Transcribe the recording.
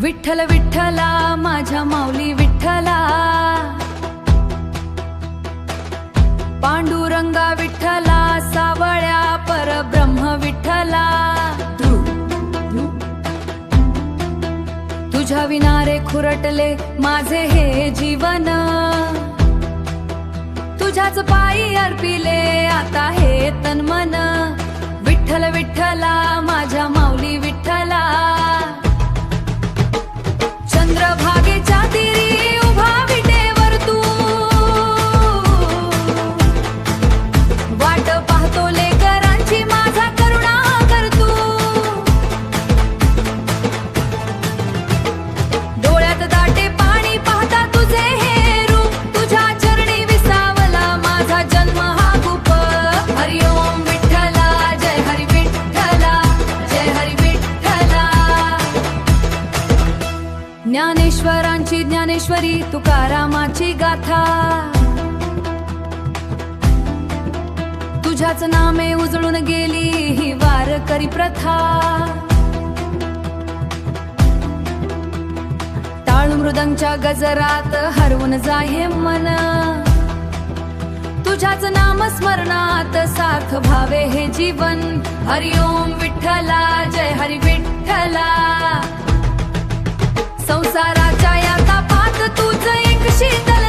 विठ्ठल विठ्ठला माझ्या माऊली विठ्ठला, पांडुरंगा विठ्ठला, सावळ्या परब्रह्म विठ्ठला। तुझ्या विनारे खुरटले माझे हे जीवन, तुझ्याच पायी अर्पिले आता हे तन मन। विठ्ठल विठ्ठला माझ्या माऊली विठ्ठला, चंद्रभागेच्या तीरी उभा विटेवर तू, वाट पाहतो लेकरांची माझा करुणा कर तू। डोळ्यात दाटे पाणी पाहता तुझे हे रूप, तुझ्या चरणी विसावला माझा जन्म हा खूप। हरिओम विठ्ठला जय हरी विठ्ठला, जय हरी विठ्ठला। ज्ञानेश्वरांची ज्ञानेश्वरी तुकारामाची गाथा, तुझ्याच नामे उजळून गेली ही वारकरी प्रथा। टाळ मृदंगच्या गजरात हरवून जाये मन, तुझ्याच नाम स्मरणात सार्थ भावे हे जीवन। हरिओम विठ्ठला जय हरी विठ्ठला। संसाराच्या या तापात तुझ एक शीतल